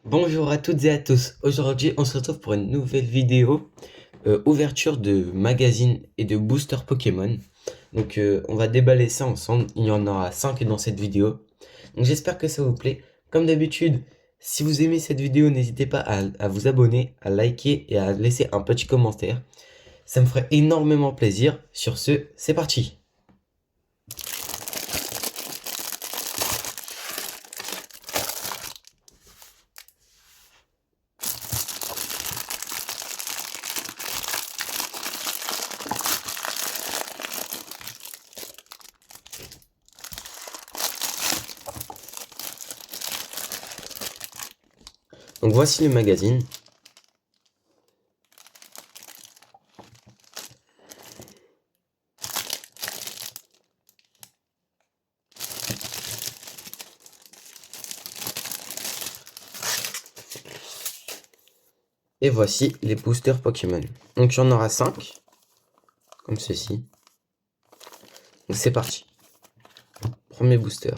Bonjour à toutes et à tous. Aujourd'hui, on se retrouve pour une nouvelle vidéo ouverture de magazines et de boosters Pokémon. Donc, on va déballer ça ensemble. Il y en aura 5 dans cette vidéo. Donc, j'espère que ça vous plaît. Comme d'habitude, si vous aimez cette vidéo, n'hésitez pas à vous abonner, à liker et à laisser un petit commentaire. Ça me ferait énormément plaisir. Sur ce, c'est parti. Donc, voici le magazine. Et voici les boosters Pokémon. Donc, il y en aura 5, comme ceci. Donc, c'est parti. Premier booster.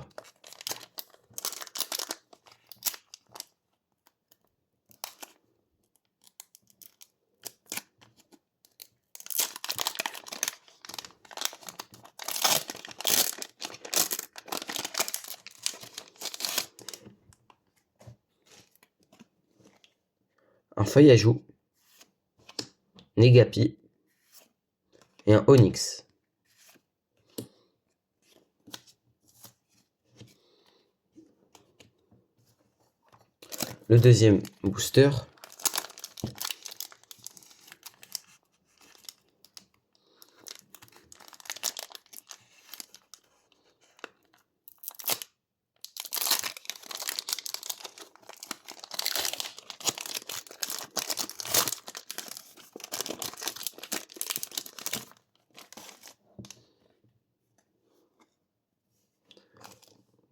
Un Feuillajou, Negapi et un Onyx. Le deuxième booster,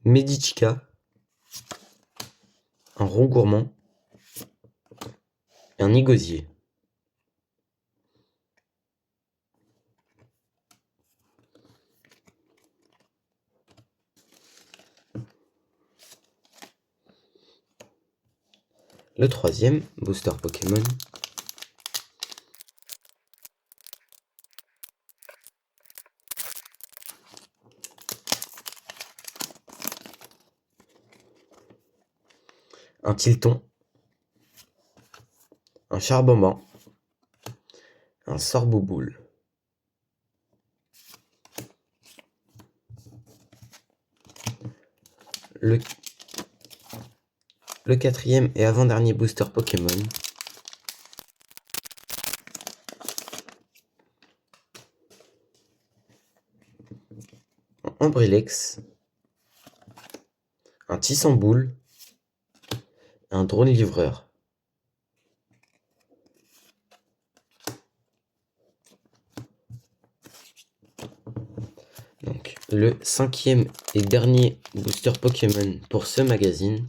Medichika, un Rongourmand et un Igosier. Le troisième booster Pokémon, un Tilton, un Charbomban, un Sorbouboule. Le, le quatrième et avant-dernier booster Pokémon, un Ambrelex, un Tissamboule, un Drone Livreur. Donc, le cinquième et dernier booster Pokémon pour ce magazine,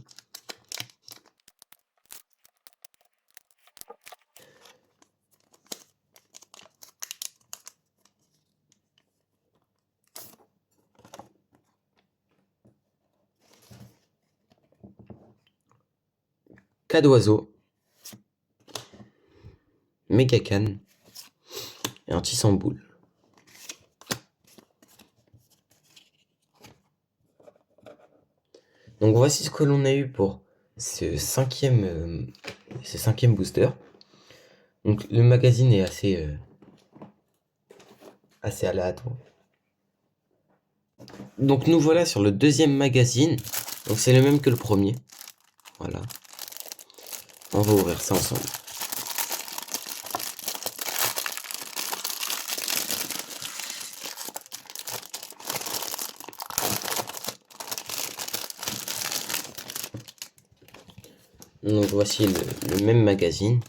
Cadoiseau, Megacan et un Tissamboule. Donc voici ce que l'on a eu pour ce cinquième booster. Donc le magazine est assez aléatoire. Donc nous voilà sur le deuxième magazine. Donc c'est le même que le premier. Voilà. On va ouvrir ça ensemble. Donc voici le même magazine.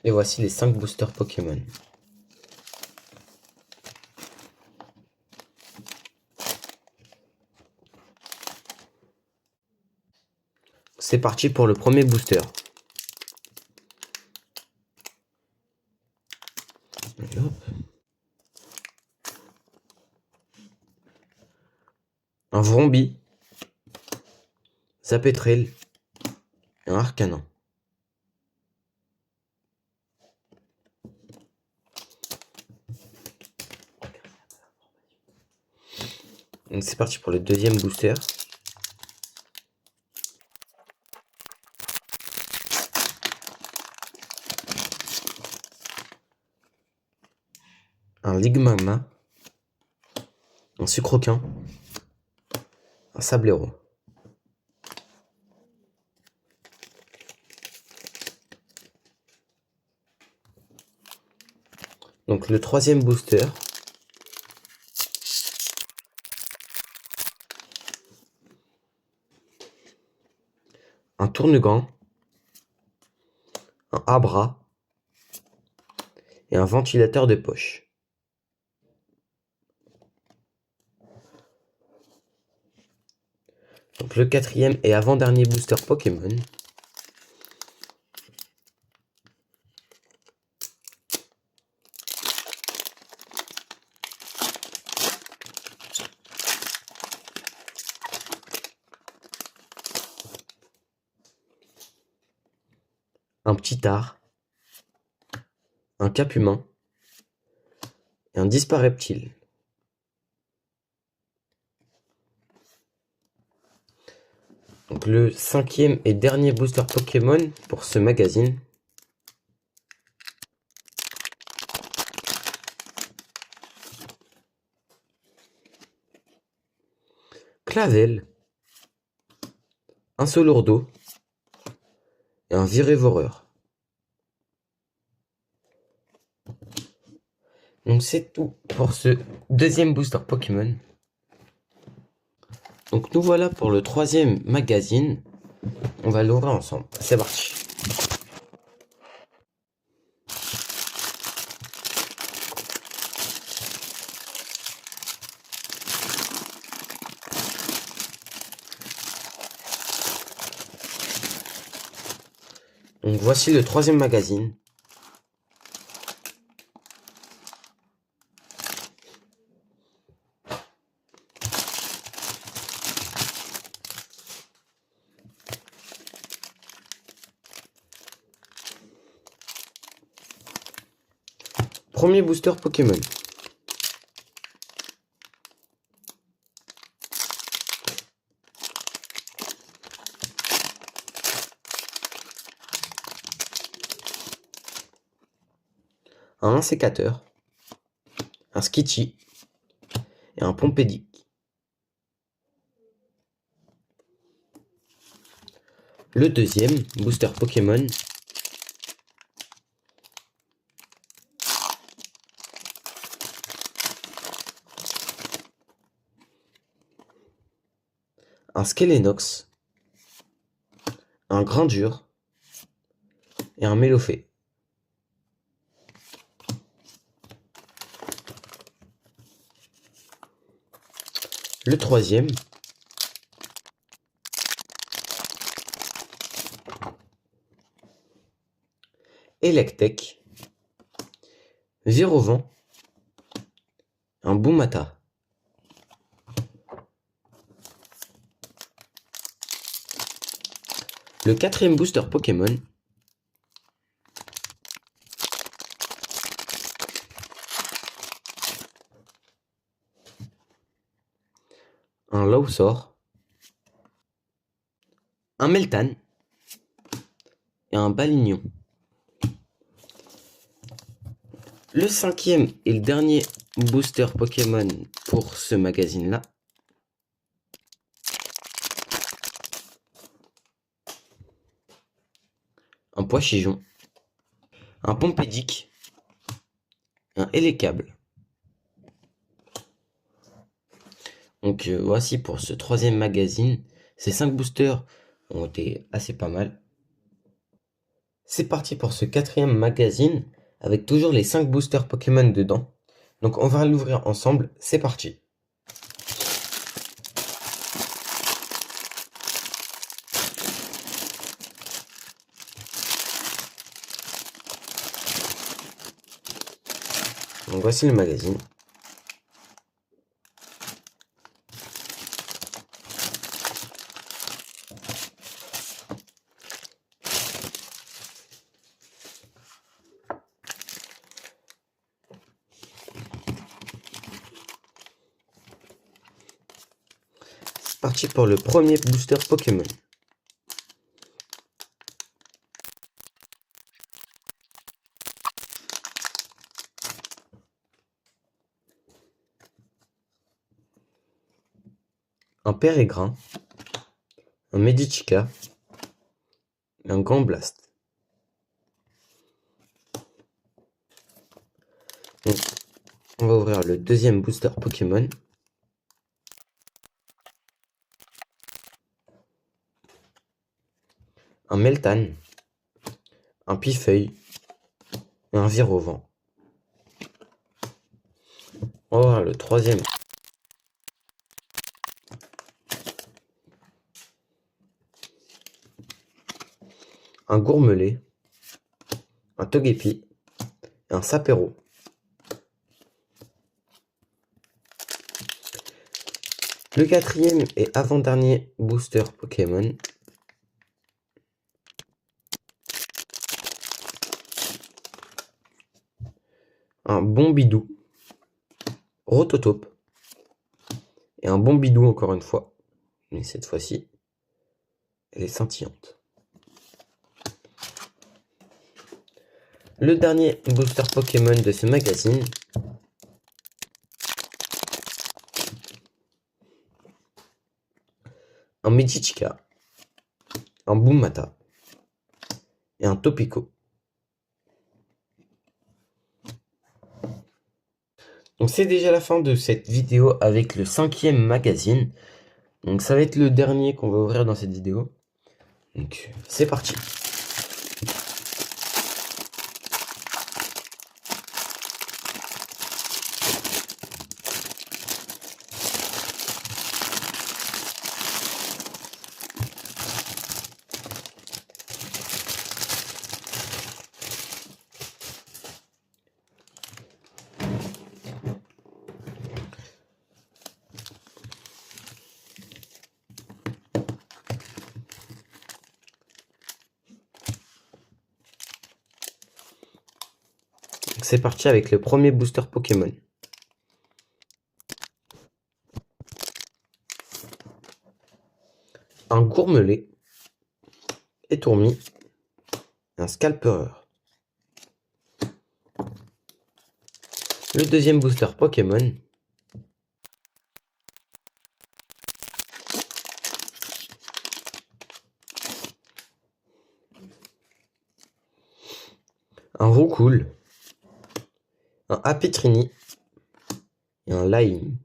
Et voici les 5 boosters Pokémon. C'est parti pour le premier booster. Et hop. un Vrombi, Zapetrel et un Arcanin. Donc c'est parti pour le deuxième booster. Un Ligmama, un Sucroquin, un Sablero. Donc le troisième booster. Un Tournegan, un Abra et un ventilateur de poche. Donc le quatrième et avant-dernier booster Pokémon. Un Ptitard, un Capumin et un Dispareptile. Donc le cinquième et dernier booster Pokémon pour ce magazine. Clavel, un Solourdo et un Virévoreur. Donc c'est tout pour ce deuxième booster Pokémon. Donc nous voilà pour le troisième magazine. On va l'ouvrir ensemble. C'est parti. Donc voici le troisième magazine. Premier booster Pokémon. Un sécateur, un Skitty et un Pompédic. Le deuxième booster Pokémon. Un Skelenox, un Grindure et un Mélofée. Le troisième, Electek, Virovent, un Boumata. Le quatrième booster Pokémon, un Lausaur, un Meltan et un Balignon. Le cinquième et le dernier booster Pokémon pour ce magazine-là. Un Poichigeon, un Pompédic, un Hélicable. Donc voici pour ce troisième magazine. Ces 5 boosters ont été assez pas mal. C'est parti pour ce quatrième magazine avec toujours les 5 boosters Pokémon dedans. Donc on va l'ouvrir ensemble, c'est parti. Donc voici le magazine. parti pour le premier booster Pokémon. Un Pérégrin, un Medichika et un Grand Blast. Donc, on va ouvrir le deuxième booster Pokémon. Un Meltan, un Pifeuille et un Virovent. On va voir le troisième. Un Gourmelet, un Togepi et un Sapero. Le quatrième et avant-dernier booster Pokémon. Un Bombidou, Rototope et un Bombidou encore une fois. Mais cette fois-ci, elle est scintillante. Le dernier booster Pokémon de ce magazine. Un Medichika, un Boomata et un Topico. Donc c'est déjà la fin de cette vidéo avec le 5e magazine. Donc ça va être le dernier qu'on va ouvrir dans cette vidéo. Donc c'est parti. C'est parti avec le premier booster Pokémon. Un Gourmelet, Étourmi, un Scalpereur. Le deuxième booster Pokémon. Un Roucoule, un Apitrini et un Laim.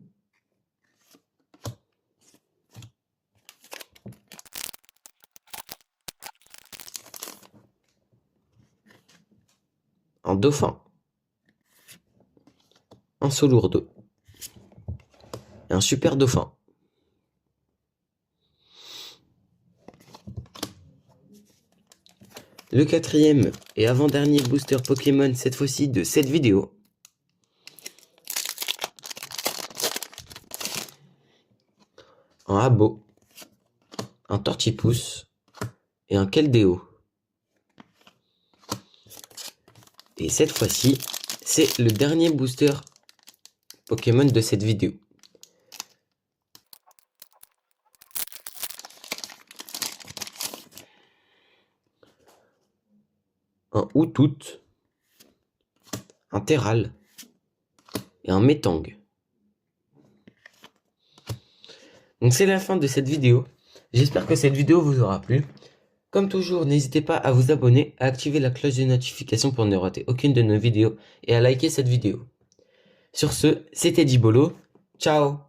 Un Dauphin, un Solourdo et un Super Dauphin. Le quatrième et avant-dernier booster Pokémon cette fois-ci de cette vidéo. Un Abo, un Tortipousse et un Keldeo. Et cette fois-ci, c'est le dernier booster Pokémon de cette vidéo. Un Outout, un Terral et un Metang. Donc c'est la fin de cette vidéo. J'espère que cette vidéo vous aura plu. Comme toujours, n'hésitez pas à vous abonner, à activer la cloche de notification pour ne rater aucune de nos vidéos et à liker cette vidéo. Sur ce, c'était Dibolo. Ciao!